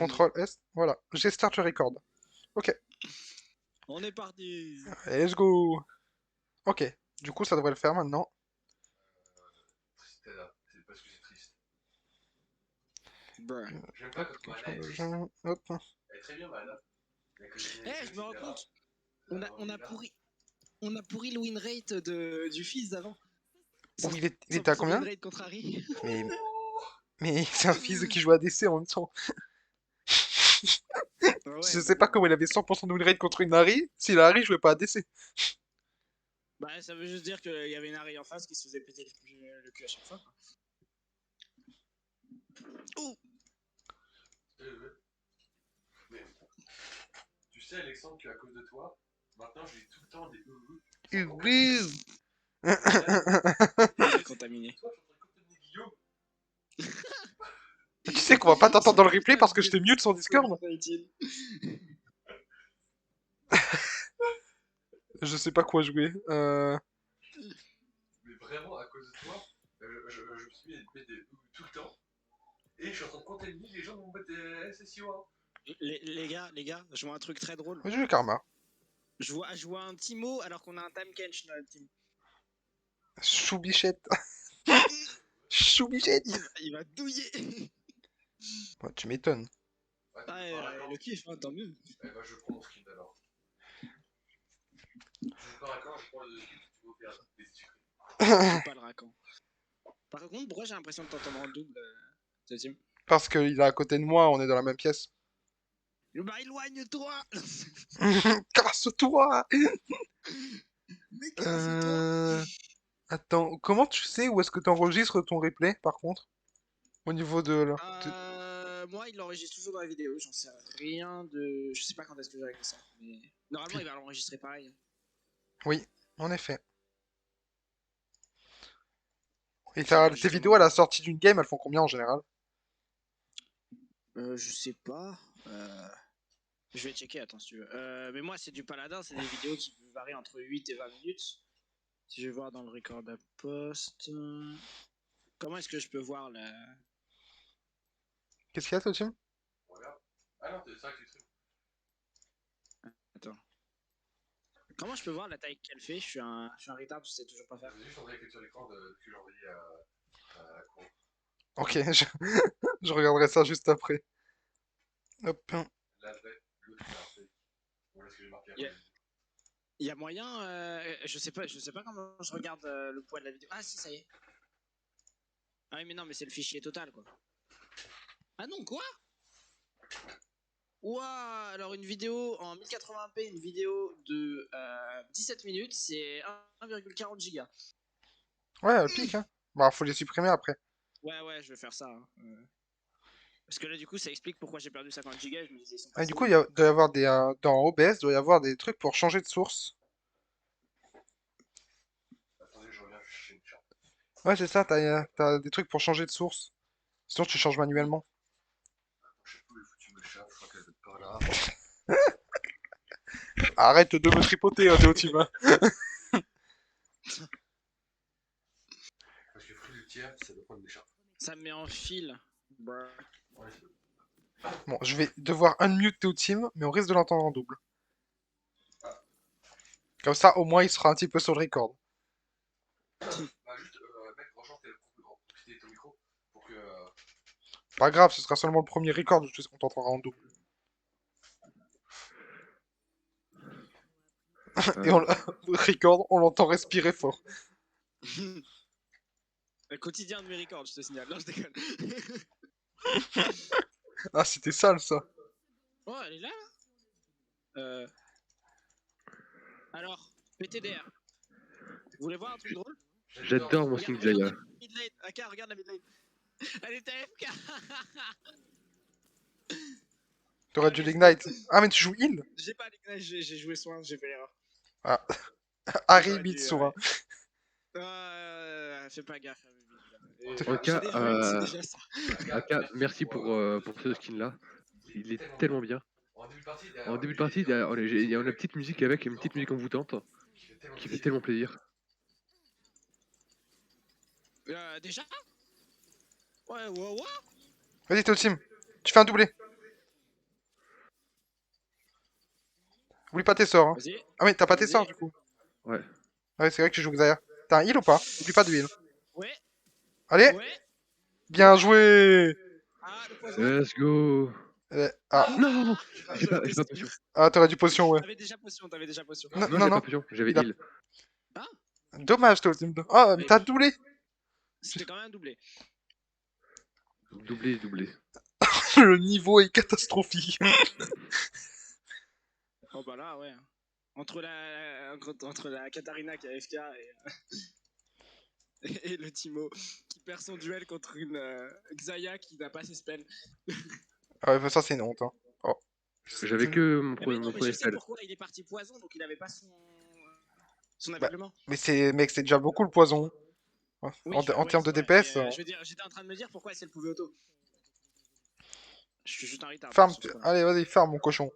CTRL S, voilà. J'ai start le record. Ok, On est parti. let's go. Ok, du coup ça devrait le faire maintenant. C'était là, c'est parce que c'est triste. Bruh. J'aime pas quand Mana est triste. Hop. Elle est très bien, Mana. Eh, je me rends compte, on a pourri le win rate du fils d'avant. Ouh, il était à combien? Win rate contre Harry. Mais c'est un fils qui joue à DC en même temps. Ouais, Je sais pas comment il avait 100% de win rate contre une Harry, si la Harry jouait pas à DC. bah, ça veut juste dire qu'il y avait une Harry en face qui se faisait péter le cul à chaque fois. Ouh. Mais, tu sais, Alexandre, qu'à cause de toi, maintenant j'ai tout le temps des Il est contaminé. Toi, je suis en train de contaminer Guillaume. Tu sais qu'on va pas t'entendre dans le replay parce que je t'ai mute sur Discord. Je sais pas quoi jouer. Mais vraiment, à cause de toi, je me suis mis à mettre des tout le temps. Et je suis en train de contaminer les gens de mon SSIO. Les gars, je vois un truc très drôle. Je joue Karma. Je vois un Timo alors qu'on a un Time Kench dans notre team. Choubichette. Choubichette. Il va douiller. Ouais, tu m'étonnes. Le kiff, hein, tant mieux. Eh ben, je prends mon skin alors. Je joue pas raccord, je prends le skin que tu veux faire des sucrés. Je joue pas le racan. Par contre, pourquoi j'ai l'impression de t'entendre en double, ce team? Parce qu'il est à côté de moi, on est dans la même pièce. Bah, éloigne-toi. Casse-toi. Mais casse-toi. Attends, comment tu sais où est-ce que tu enregistres ton replay, par contre? Au niveau de là. Moi, il l'enregistre toujours dans la vidéo. J'en sais rien de. Je sais pas quand est-ce que j'ai réglé ça. Mais normalement, il va l'enregistrer pareil. Oui, en effet. Et Ça, tes vidéos à la sortie d'une game, elles font combien en général? Je sais pas. Je vais checker, attends si tu veux. Mais moi, c'est du paladin, c'est des vidéos qui varient entre 8 et 20 minutes. Si je vais voir dans le record à post. Comment est-ce que je peux voir la. Qu'est-ce qu'il y a, toi, Tim? Regarde. Ah non, c'est ça que tu stream. Attends. Comment je peux voir la taille qu'elle fait? Je suis un retard, je sais toujours pas faire. J'ai juste envoyé quelque sur l'écran que j'ai envoyé à la cour. Ok, je regarderai ça juste après. Hop. La vraie, l'autre qui a fait. Voilà ce que j'ai marqué. Il y a moyen, je sais pas comment je regarde le poids de la vidéo. Ah si, ça y est. Ah oui, mais non, mais c'est le fichier total, quoi. Ah non, quoi? Ouah, alors une vidéo en 1080p, une vidéo de 17 minutes, c'est 1,40 gigas. Ouais, elle pique, hein. Bah, faut les supprimer après. Ouais, je vais faire ça. Hein. Parce que là, du coup, ça explique pourquoi j'ai perdu 50 gigas. Je me disais, ils sont Et du passés coup, où? doit y avoir des. Dans OBS, doit y avoir des trucs pour changer de source. Attendez, je reviens chez une charte. Ouais, c'est ça, t'as des trucs pour changer de source. Sinon, tu changes manuellement. Je sais pas où est foutu ma charte, je crois qu'elle doit être par là. Arrête de me tripoter, Théo Tim. Parce que fruit du tiers, ça doit prendre des chartes. Ça me met en fil. Bruh. Ouais, Bon, je vais devoir unmute Théo Tim, mais on risque de l'entendre en double. Comme ça, au moins, il sera un petit peu sur le record. bah juste, mec, franchement, c'était ton micro pour que. Pas grave, ce sera seulement le premier record, je sais qu'on t'entendra en double. Et le record, on l'entend respirer fort. Le quotidien de mes records, je te signale. Non, je déconne. Ah, c'était sale, ça. Oh, elle est là? Alors, PTDR. Vous voulez voir un truc drôle? J'adore mon King Jaya. AK, regarde la midlane. Elle est AFK. T'aurais dû l'ignite. Ah, mais tu joues heal? J'ai pas l'ignite, j'ai joué soin, j'ai fait l'erreur. Ah. Harry Mitsura. Fais pas gaffe. En cas, merci pour ce skin là. Il est tellement bien. En début de partie, on a une petite musique avec, une petite musique envoûtante qui fait tellement plaisir. Déjà? Ouais. Vas-y, Théo Tim, tu fais un doublé. Oublie pas tes sorts, hein. Vas-y. Ah mais t'as pas tes Vas-y. sorts du coup. Ouais. Ah ouais, c'est vrai que tu joues Xayah. T'as un heal ou pas? Oublie pas de heal. Ouais. Allez, Ouais. bien joué. Ah, le poison. Let's go. Ah, Non, Ah, j'ai j'aurais pas, pu j'ai pas skip. potion. ah t'aurais dû potion, ouais. T'avais déjà potion, t'avais déjà potion. Non, Non, non, j'avais pas non. potion, j'avais Il a... heal. Ah, Dommage, toi aussi. Ah, mais mais t'as doublé. c'était quand même doublé. Doublé, doublé. Le niveau est catastrophique. Oh bah là, ouais. Entre la Katarina qui a FK et le Timo qui perd son duel contre une Xayah qui n'a pas ses spells. Ah ouais, bah ça c'est une honte, hein. Oh. J'avais que Mais non, mon mais je premier sais spell. pourquoi il est parti poison, donc il avait pas son Bah, aveuglement. mais c'est, mec, c'est déjà beaucoup le poison. Ouais. Oui, En ouais, termes de c'est vrai. Mais, DPS, je veux dire, j'étais en train de me dire pourquoi est-ce qu'elle pouvait auto. Je suis juste en retard farm. sur ce point-là. Allez, vas-y, farm mon cochon.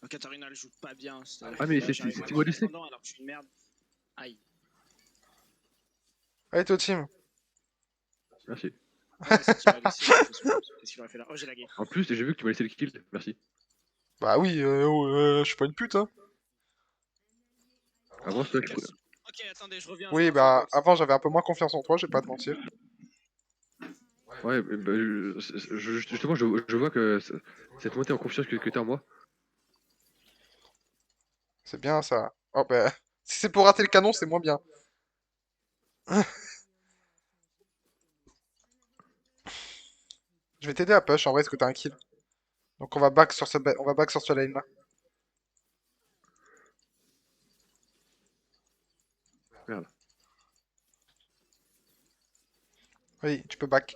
La Katarina elle joue pas bien. Ah, mais Là, c'est j'arrive Timo vraiment DC. ascendant alors que je suis une merde. Aïe. Allez, toi, team. Merci. Ouais, c'est Timo DC, j'ai l'impression. Qu'est-ce qu'il aurait fait là? Oh, j'ai lagué. En plus, j'ai vu que tu m'as laissé le kill. Merci. Bah oui, je suis pas une pute, hein. Avant, c'est toi qui. Merci. Ok, attendez, je reviens Oui, refais le bah box. avant j'avais un peu moins confiance en toi, je vais pas te mentir. Ouais, bah, justement, je vois que cette montée en confiance que t'as en moi. C'est bien ça. Oh bah, si c'est pour rater le canon, c'est moins bien. Je vais t'aider à push, en vrai, est-ce que t'as un kill? Donc on va back sur on va back sur ce lane là. Merde. Oui, tu peux back.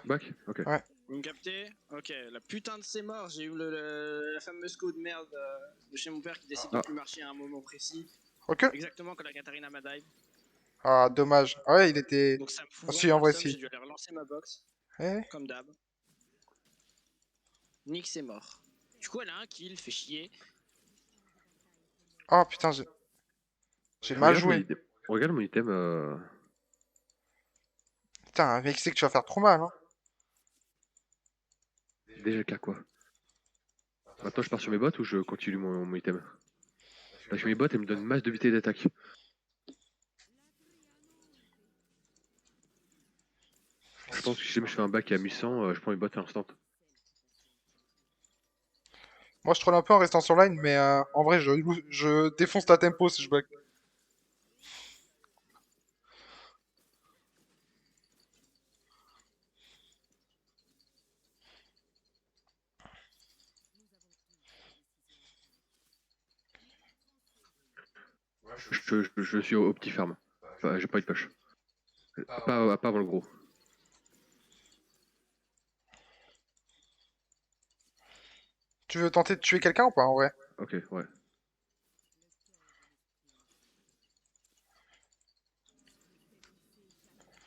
Back? Ok. Ouais. Vous me captez? Ok, la putain de c'est mort, j'ai eu la fameuse coup de merde de chez mon père qui décide de Ah. plus marcher à un moment précis. Recule. Exactement quand la Katarina m'a dive. Ah, dommage. Ah ouais, il était... Donc ça me fout Oh, si, en vraiment le vrai, seum, j'ai si. dû aller relancer ma box, Eh. comme d'hab. Nick c'est mort. Du coup elle a un kill, fait chier. Oh putain, j'ai mal Regarde mon joué. item. Regarde mon item. Putain, mec, c'est que tu vas faire trop mal, hein. Déjà qu'à quoi? Maintenant, je pars sur mes bottes ou je continue mon item? Parce que mes bottes, elles me donnent masse de vitesse d'attaque. Je pense que si jamais je fais un back à 1100, je prends mes bottes à l'instant. Moi, je troll un peu en restant sur line, mais en vrai, je défonce ta tempo si je back. Je suis au petit farm. J'ai pas eu de push. Pas avant le gros. Tu veux tenter de tuer quelqu'un ou pas, en vrai? Ok, ouais.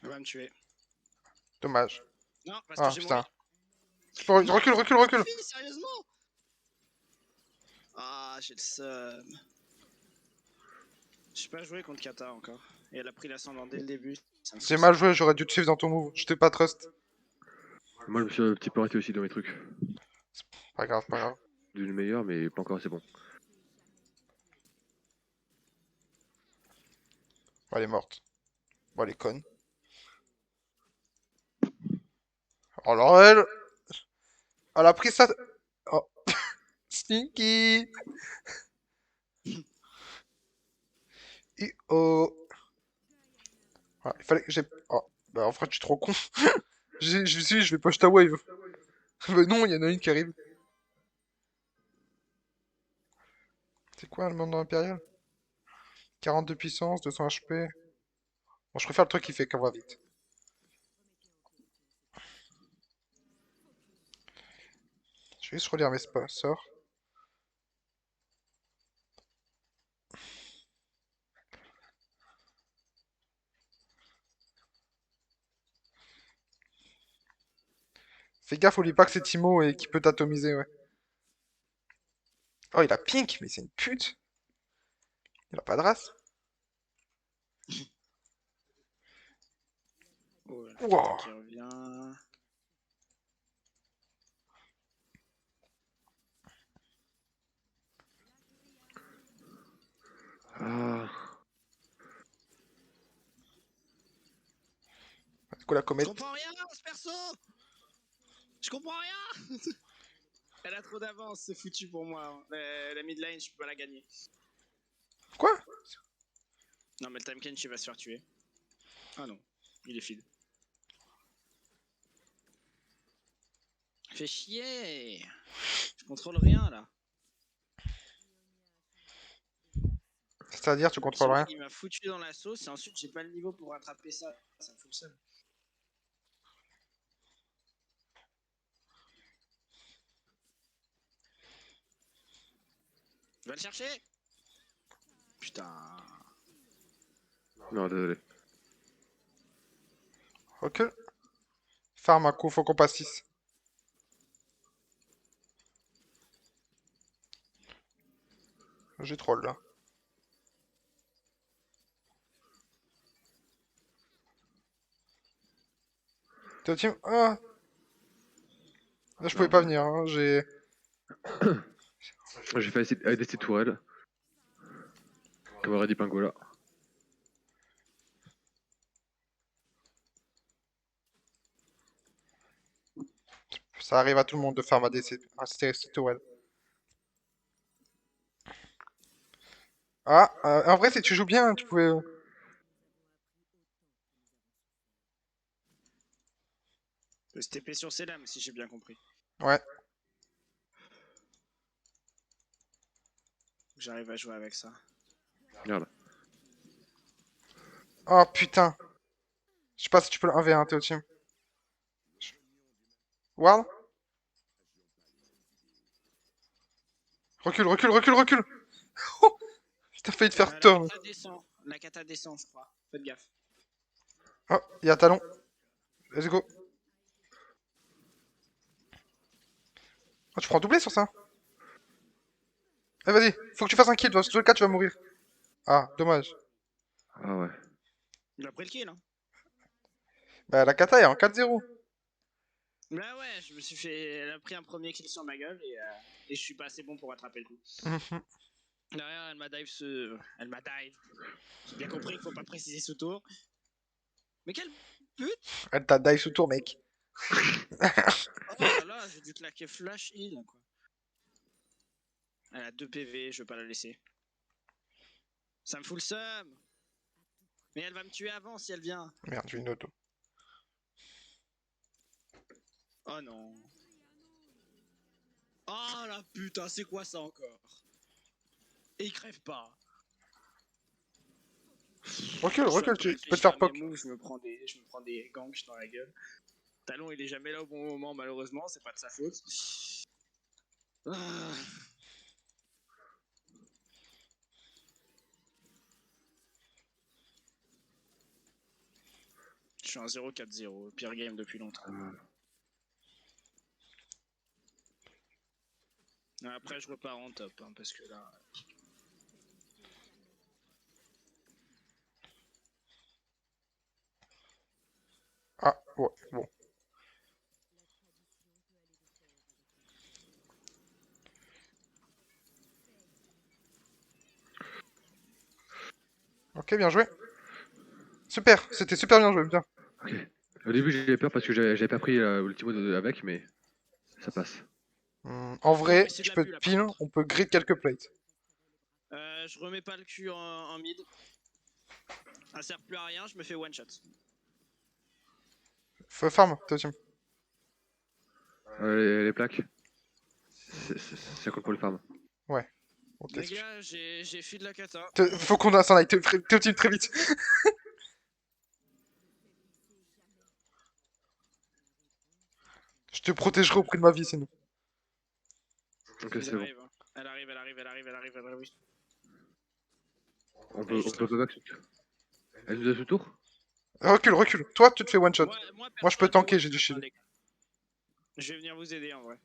Elle va me tuer. Dommage. Non, parce que Ah, j'ai mon putain. heal. Tu peux... Non, Recule, recule, recule. fille, sérieusement? Ah, j'ai le seum. J'ai pas joué contre Kata encore. Et elle a pris l'ascendant dès le début. Ça me J'ai fout mal ça. joué, j'aurais dû te suivre dans ton move. Je t'ai pas trust. Moi, je me suis un petit peu arrêté aussi dans mes trucs. Pas grave, pas grave. D'une meilleure, mais pas encore assez bon. Bon, elle est morte. Bon, elle est conne. Alors elle... Elle a pris ça... Oh. Stinky. Oh. Ah, il fallait que j'ai... Oh. Bah, en fait, je suis trop con. Je me suis dit, je vais push ta wave. Mais non, il y en a une qui arrive. C'est quoi le monde impérial? 42 puissance, 200 HP. Bon, je préfère le truc qui fait qu'on va vite. Je vais juste relire mes sorts. Fais gaffe, oublie pas que c'est Timo et qui peut t'atomiser, ouais. Oh, il a pink, mais c'est une pute. Il a pas de race. Oh, la Wow. Kata qui revient. C'est quoi la Je comète? comprends rien, ce perso. Je comprends rien. Elle a trop d'avance, c'est foutu pour moi. La mid lane, je peux pas la gagner. Quoi? Non, mais le Time Kench, il va se faire tuer. Ah non, il est feed. Fais chier. Je contrôle rien là. C'est-à-dire, tu contrôles rien? Il m'a foutu dans la sauce et ensuite j'ai pas le niveau pour rattraper ça. Ça me fout le seum. Va le chercher. Putain. Non, désolé. Recule. Farm un coup, faut qu'on passe 6. J'ai troll là. T'es au team? Ah! Là, je pouvais Non, pas bah. venir, hein. J'ai... J'ai fait ADC tourelle. Comme aurait dit Pingola. Ça arrive à tout le monde de farm ADC. Ah, c'est tourelle. Ah, en vrai, si tu joues bien, tu pouvais... Le TP sur ses lames, si j'ai bien compris. Ouais. J'arrive à jouer avec ça. Regarde. Oh, putain. Je sais pas si tu peux le 1v1, t'es au team. Ward? Recule, recule, recule, recule! Oh, t'as failli te faire turn. La kata descend, je crois. Faites gaffe. Oh, il y a talon. Let's go. Oh, tu prends doublé sur ça? Eh, vas-y, faut que tu fasses un kill, dans tous les cas, tu vas mourir. Ah, dommage. Ah ouais. Il a pris le kill, hein. Bah, la kata est en 4-0. Bah ouais, je me suis fait. Elle a pris un premier kill sur ma gueule et je suis pas assez bon pour attraper le coup. Mhm. Derrière, elle m'a dive ce. Elle m'a dive. J'ai bien compris qu'il faut pas préciser ce tour. Mais quelle pute! Elle t'a die sous tour, mec. Oh là là, j'ai dû claquer flash heal, quoi. Elle a 2 PV, je vais pas la laisser. Ça me fout le seum! Mais elle va me tuer avant si elle vient. Merde, j'ai une auto. Oh non. Oh la putain, c'est quoi ça encore? Et il crève pas. Recule, Je suis en recule, train de tu peux te réfléchir faire à mes poke. moves, je me prends des ganks dans la gueule. Talon, il est jamais là au bon moment, malheureusement, c'est pas de sa faute. Ah. Je suis en 0-4-0, pire game depuis longtemps. Après, je repars en top, hein, parce que là. Ah, ouais, bon. Ok, bien joué. Super, c'était super bien joué, bien. Ok. Au début, j'avais peur parce que j'avais pas pris l'ultimo avec, mais ça passe. En Non, vrai, mais c'est de je la peux bulle, te là, pin, par contre. on peut grid quelques plates. Je remets pas le cul en mid. Ça sert plus à rien, je me fais one shot. Faut farm, t'es au team. Les plaques, ça compte pour le farm. Ouais. Bon, Les gars, j'ai feed la kata. Faut qu'on s'en aille, t'es au team très vite. Je te protégerai au prix de ma vie, sinon. Ok, c'est bon. Elle arrive. On peut go back. Elle nous a ce tour? Recule, recule. Toi, tu te fais one shot. Moi, je peux tanker, j'ai du shield. Je vais venir vous aider en vrai.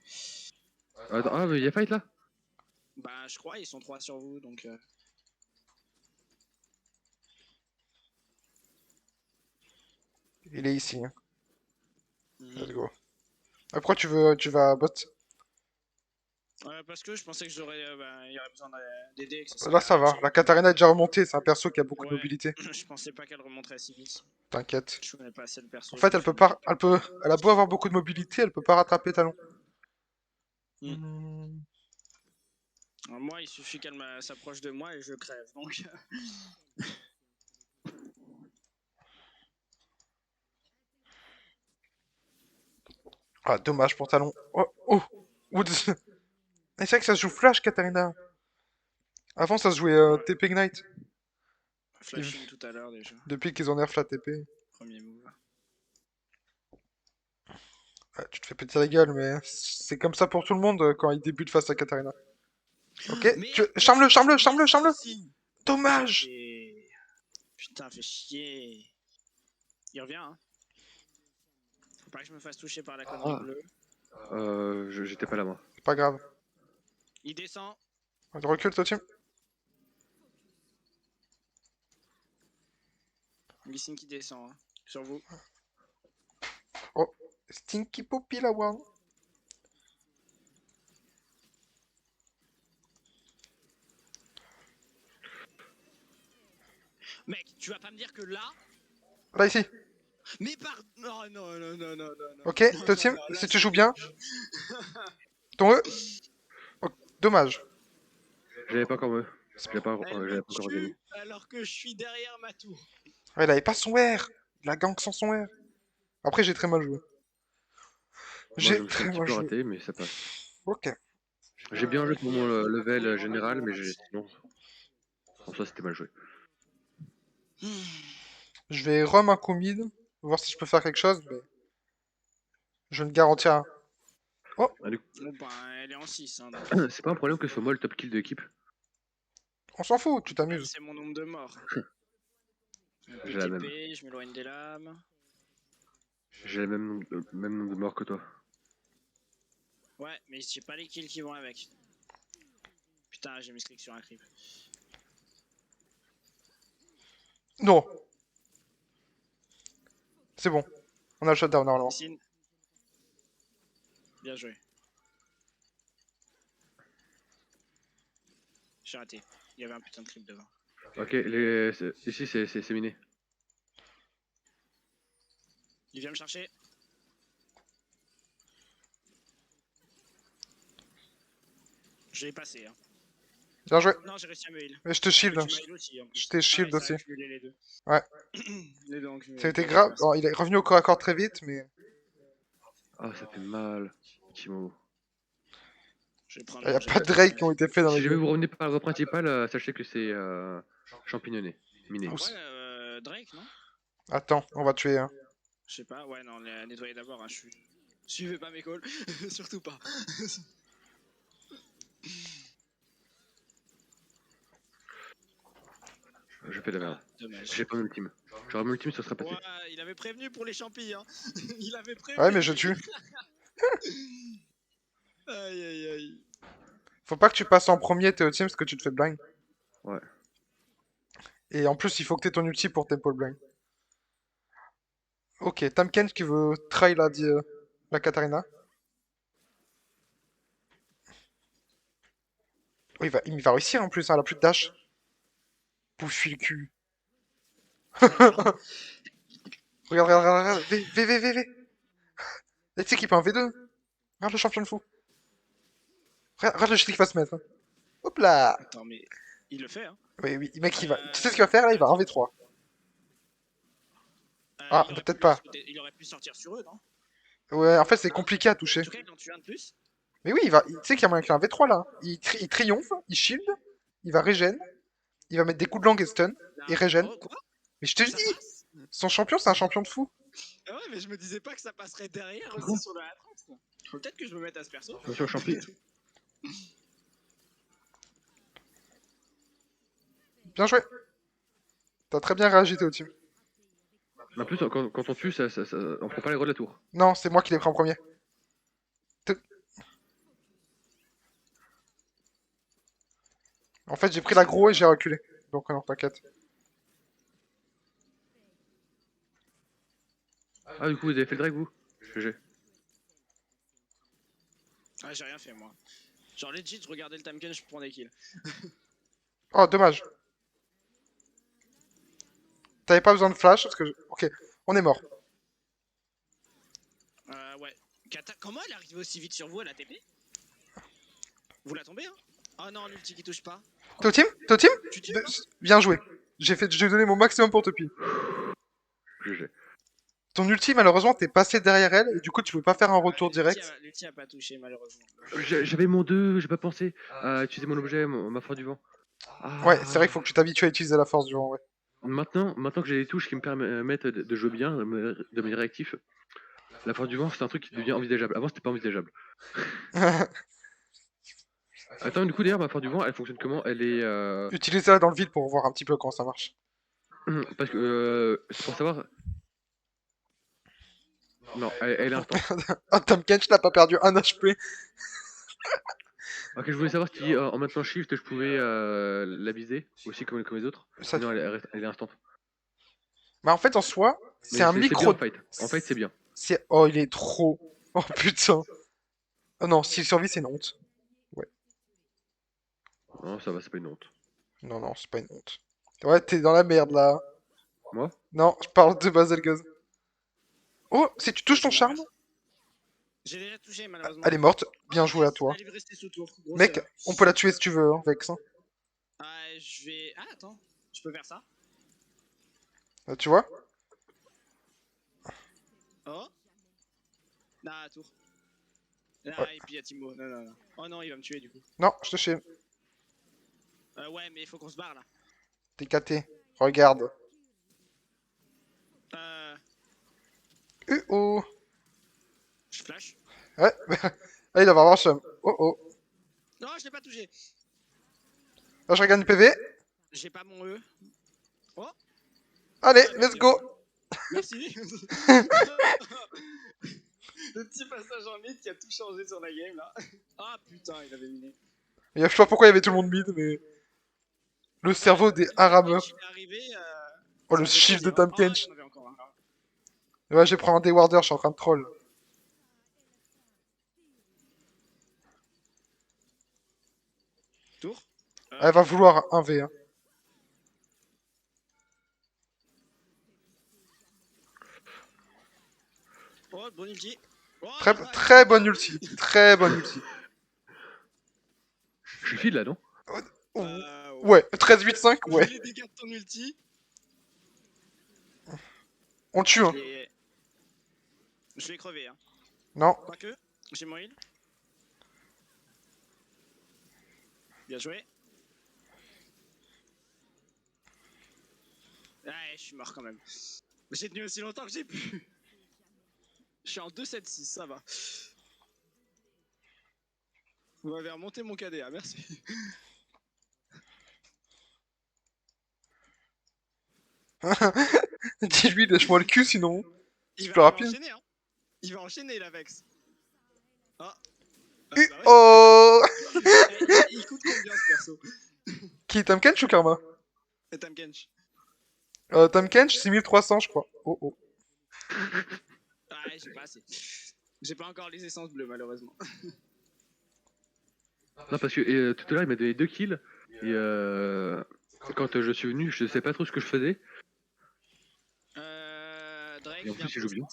Attends, ah, mais y'a fight là? Bah, je crois, ils sont 3 sur vous, donc. Il est ici. Hein. Mhm. Let's go. Pourquoi tu vas bot? Parce que je pensais que j'aurais, il y aurait besoin d'aider et que ça Là, serait. ça va. La Katarina est déjà remontée. C'est un perso qui a beaucoup de Ouais. mobilité. Je pensais pas qu'elle remonterait si vite. T'inquiète. Je connais pas assez le perso. En je fait, elle peut confonds. pas. Elle a beau avoir beaucoup de mobilité, elle peut pas rattraper Talon. Hmm. Hmm. Alors, moi, il suffit qu'elle s'approche de moi et je crève. Donc. Ah, dommage pour Talon. Oh, oh. Woods. Et c'est vrai que ça se joue flash, Katarina. Avant, ça se jouait Ouais. TP Ignite. Flashing tout à l'heure déjà. Depuis qu'ils ont nerf la TP. Premier move. Ouais, tu te fais péter la gueule, mais c'est comme ça pour tout le monde quand il débute face à Katarina. Ok, Mais charme-le, charme-le, c'est charme-le, bien ça charme-le. aussi. Dommage. Putain, fais chier. Il revient, hein. Faut pas que je me fasse toucher par la connerie Ah. bleue. J'étais pas là, moi. C'est pas grave. Il descend. Recule, toi, team. Lee qui descend, hein. Sur vous. Oh, Stinky Poppy là, wow. Mec, tu vas pas me dire que là. Là, ici. Mais par. Non, non, non, non, non, non. Ok, toi, team, non, là, si tu c'est joues bien. Ton E. Oh, dommage. J'avais pas encore me. J'avais pas Elle me encore revenu. tue alors que je suis derrière ma tour. Ouais, il avait pas son R. Il a gank sans son R. Après, j'ai très mal joué. Moi, je J'ai me suis un très petit mal peu joué. raté, mais ça passe. Ok. J'ai bien joué pour mon level général, mais sinon, en soi, c'était mal joué. Je vais run un coup mid. Voir si je peux faire quelque chose, mais. Je ne garantis rien. Bon, ben, elle est en 6. Hein, C'est pas un problème que ce soit moi le top kill de l'équipe. On s'en fout, tu t'amuses. c'est mon nombre de morts. J'ai la même. TP, je m'éloigne des lames. J'ai le même nombre de morts que toi. Ouais, mais j'ai pas les kills qui vont avec. Putain, j'ai mis clic sur un creep. Non. C'est bon. On a le shutdown normalement. Missine. Bien joué. J'ai raté. Il y avait un putain de creep devant. Ok, ici c'est miné. Il vient me chercher. Je l'ai passé. Hein. Bien joué. Non, j'ai réussi à me heal. Mais je te shield. Tu m'as heal aussi. En plus. Je t'ai shield Ah, ça a aussi. cumulé les deux. Ouais. Les deux ont Ça a cumulé. été grave. Oh, il est revenu au corps à corps très vite, mais. Ah, ça fait mal. Timo. Je vais Il prendre n'y a pas de raids qui ont été faits dans Si la jamais game. vous revenez par le principal, sachez que c'est champignonné. Miné. Ouais, Drake, non? Attends, on va tuer. Hein. Je sais pas. Ouais, non, nettoyer d'abord. Hein. Suivez pas mes calls. Surtout pas. Je fais de la merde. Dommage. J'ai pas mon ultime. J'aurais mon ultime, ça serait passé. Ouais, il avait prévenu pour les champis. Hein. Il avait prévenu. Ouais, mais je tue. Aïe, aïe, aïe. Faut pas que tu passes en premier tes team parce que tu te fais blind. Ouais. Et en plus, il faut que t'aies ton ulti pour tempo le blind. Ok, Tamken qui veut try la Katarina. Oh, il va réussir en plus, hein, elle a plus de dash. Bouffi le cul. Regarde, regarde, regarde, regarde. V. Et tu sais qu'il peut un V2. Regarde le champion de fou. Regarde le shit qu'il va se mettre. Hein. Hop là. Attends, mais il le fait, hein. Oui, oui, mec, il va. Tu sais ce qu'il va faire là? Il va en V3. Ah, il aurait peut-être pu pas. Il aurait pu sortir sur eux, non? Ouais, en fait, c'est compliqué à toucher. En tout cas, il en tue un de plus. Mais oui, tu sais qu'il y a moyen qu'il y ait un V3 là. Il triomphe, il shield, il va régène, il va mettre des coups de langue et stun, et régène. Oh, quoi? Mais je te le Ça dis, passe? son champion, c'est un champion de fou. Ah ouais, mais je me disais pas que ça passerait derrière aussi sur le Atrox. Faut peut-être que je me mette à ce perso. Attention, champi. Bien joué. T'as très bien réagi, Théo Team. En plus, quand on tue, on prend pas les gros de la tour. Non, c'est moi qui l'ai pris en premier. En fait, j'ai pris l'aggro et j'ai reculé. Donc non, t'inquiète. Ah, du coup, vous avez fait le drag, vous GG. Ah, j'ai rien fait, moi. Genre legit, je regardais le Tamken, je prends des kills. Oh, dommage. T'avais pas besoin de flash parce que... Ok, on est mort. Ouais. Kata, comment elle est arrivée aussi vite sur vous, elle a TP? Vous la tombez, hein? Oh non, l'ulti qui touche pas. T'es au team? T'es au team? Tu tues, hein? Bien joué. J'ai donné mon maximum pour te pile. GG. Ton ulti, malheureusement, t'es passé derrière elle et du coup, tu peux pas faire un retour direct. L'ulti a pas touché, malheureusement. J'avais mon 2, j'ai pas pensé à utiliser mon objet, ma foi du vent. Ouais, c'est vrai Ah. qu'il faut que tu t'habitues à utiliser la force du vent, ouais. Maintenant que j'ai les touches qui me permettent de jouer bien, de manière réactive, la force du vent, c'est un truc qui devient envisageable. Avant, c'était pas envisageable. Attends, du coup, d'ailleurs, ma force du vent, elle fonctionne comment? Elle est. Utilise-la dans le vide pour voir un petit peu comment ça marche. Parce que. C'est pour savoir. Non, elle est instant. Ah, Tom Kench n'a pas perdu un HP. Ok, je voulais savoir si en maintenant shift, je pouvais la viser aussi comme les autres. Ça- Sinon, elle est instant. Mais en fait, en soi, c'est Mais un c'est bien micro... en fight. En fight, c'est bien. Oh, il est trop... Oh, putain. Oh non, s'il survit, c'est une honte. Ouais. Non, ça va, c'est pas une honte. Non, non, c'est pas une honte. Ouais, t'es dans la merde, là. Moi? Non, je parle de Bazelgaz. Oh, si tu touches ton charme, J'ai déjà touché, malheureusement. elle est morte. Bien joué à toi. Elle est restée sous tour. Grosse Mec, erreur. on peut la tuer si tu veux, hein, Vex. Hein. Je vais. Ah, attends. Je peux faire ça? Tu vois? Oh. Nah, tour. Ah, Ouais. et puis il y a Timo. Non. Oh non, il va me tuer du coup. Non, je te chie. Ouais, mais il faut qu'on se barre là. T'es caté. Regarde. Oh. Je flash. Ouais. Ah, il va avoir chum. Oh oh. Non, je l'ai pas touché. Là, je regagne PV. J'ai pas mon E. Oh, Allez, let's go. merci. Le petit passage en mid qui a tout changé sur la game là. Ah putain, il avait miné. Je sais pas pourquoi il y avait tout le monde mid, mais... Le cerveau des harameurs. Je suis arrivé. Oh, le ça fait shift de plaisir. Tam Oh, Kench. il y en avait encore un. Ouais, j'ai pris un Daywarder, je suis en train de troll. Tour. Elle va vouloir un V. Hein. Oh, bon ulti. Oh, Très, la vache. très bonne ulti. Très bonne ulti. Je suis feed là, non? Ouais, 13-8-5, ouais. Les dégâts de ton ulti. On tue, hein. Je l'ai crevé, hein. Non. Quoique, j'ai mon heal. Bien joué. Ouais, je suis mort quand même. J'ai tenu aussi longtemps que j'ai pu. Je suis en 2-7-6, ça va. Vous m'avez remonté mon KDA, merci. Dis-lui, lâche-moi le cul, sinon. Il C'est va plus rapide. enchaîner, hein. Il va enchaîner, la Vex. Ah. Bah ouais. Oh. Il coûte combien ce perso? Qui, Tam Kench ou Karma? Tam Kench. Tam Kench, 6300, je crois. Oh oh. Ouais, j'ai pas assez. J'ai pas encore les essences bleues, malheureusement. Non, parce que tout à l'heure, il m'a donné 2 kills. Et quand je suis venu, je sais pas trop ce que je faisais. Drake, Et en plus, il joue bien.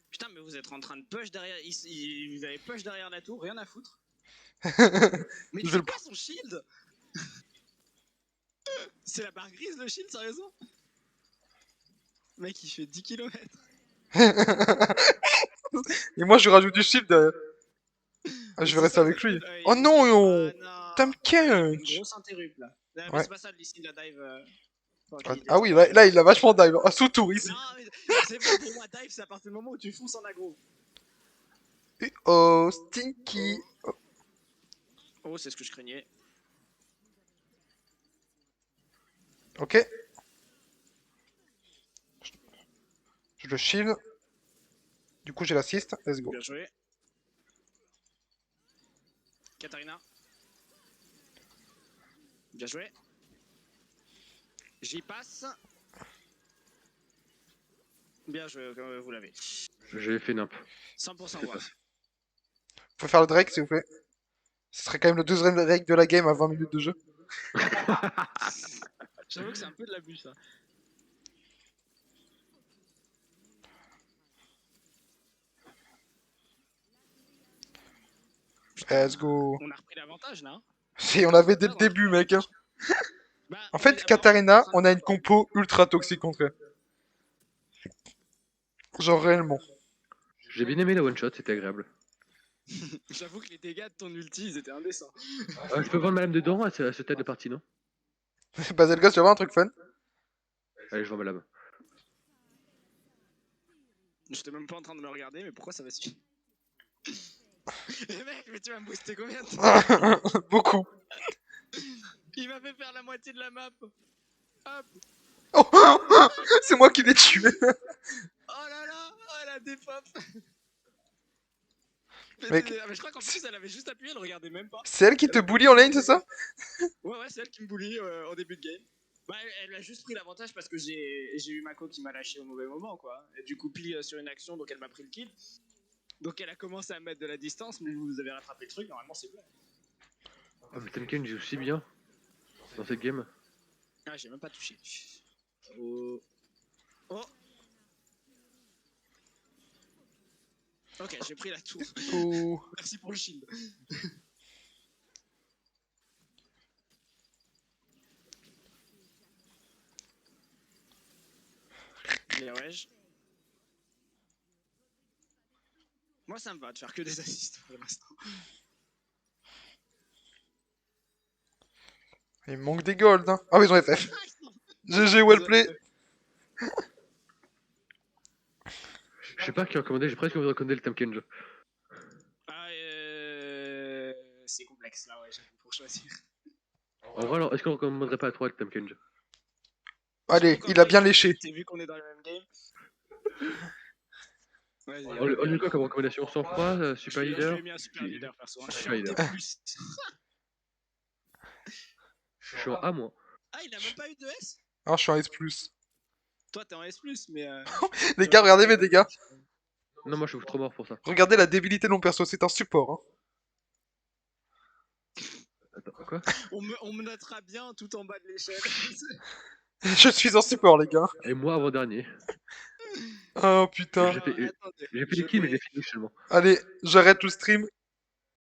Putain, mais vous êtes en train de push derrière. Vous avez push derrière la tour, rien à foutre. Mais Je c'est le- quoi son shield? C'est la barre grise le shield, sérieusement? Mec, il fait 10 km. Et moi, je rajoute du shield derrière. Ah, je vais rester avec lui. Oh non, yo. Tam Une Kench. grosse interrupt là. Non, mais Ouais. c'est pas ça, ici, la dive. Ah oui, là, il a vachement dive. Ah, sous tour, ici. Non, mais c'est bon pour moi, dive, c'est à partir du moment où tu fonces en aggro. Oh, Stinky. Oh, c'est ce que je craignais. Ok. Je le shield. Du coup, j'ai l'assist. Let's go. Bien joué. Katarina. Bien joué. J'y passe. Bien joué, comme vous l'avez. J'ai fait nimp. 100% voir. Faut faire le Drake, s'il vous plaît. Ce serait quand même le deuxième règle de la game à 20 minutes de jeu. J'avoue que c'est un peu de l'abus ça. Let's go. On a repris l'avantage là. Hein. Si, on l'avait dès le début, mec. Hein. Bah, En on fait, est- bah, Katarina, en fait, on a une compo ultra toxique contre elle. Genre réellement. J'ai bien aimé la one shot, c'était agréable. J'avoue que les dégâts de ton ulti ils étaient indécents. Je peux vendre madame dedans à ce stade de partie, non? Baselgos, tu vas voir un truc fun? Allez, je vends madame. J'étais même pas en train de me regarder, mais pourquoi ça va suivre? Eh mec, mais tu vas me booster combien de temps? Beaucoup. Il m'a fait faire la moitié de la map. Hop. Oh, c'est moi qui l'ai tué. Oh là là, oh la dépop. Mec. Mais je crois qu'en plus elle avait juste appuyé, elle regardait même pas. C'est elle qui te bully en lane, c'est ça? Ouais, c'est elle qui me bully au début de game. Bah, elle a juste pris l'avantage parce que j'ai eu Mako qui m'a lâché au mauvais moment, quoi. Et du coup, pile sur une action, donc elle m'a pris le kill. Donc elle a commencé à mettre de la distance, mais vous avez rattrapé le truc, normalement c'est bon. Ah, mais Temken joue si bien dans cette game. Ah, j'ai même pas touché. Oh. Oh. Ok, j'ai pris la tour. Ouh. Merci pour le shield. Bien, ouais. Moi, ça me va de faire que des assists pour l'instant. Il me manque des golds. Hein. Ah, mais ils ont FF. GG, well play. Je sais pas qui a recommandé, j'ai presque envie de recommander le Temken. Ah, c'est complexe là, ouais, j'avoue, pour choisir. En vrai, alors, est-ce qu'on recommanderait pas à 3 le Temken? Allez, il a bien léché. T'as vu qu'on est dans le même game. Vas-y. On lui quoi comme recommandation? Sans froid, super Je lui leader? ai mis un super leader perso. Hein. Je suis Super en leader. T+. Je suis en A moi. Ah, il a même pas eu de S? Ah, je suis en S+. Toi, t'es en S+, mais... Les gars, regardez mes dégâts. Non, moi je suis trop mort pour ça. Regardez la débilité de mon perso, c'est un support. Hein. Attends, quoi? on me notera bien tout en bas de l'échelle. Je suis en support, les gars. Et moi avant-dernier. Oh putain. J'ai fait des kills mais j'ai fini seulement. Allez, j'arrête le stream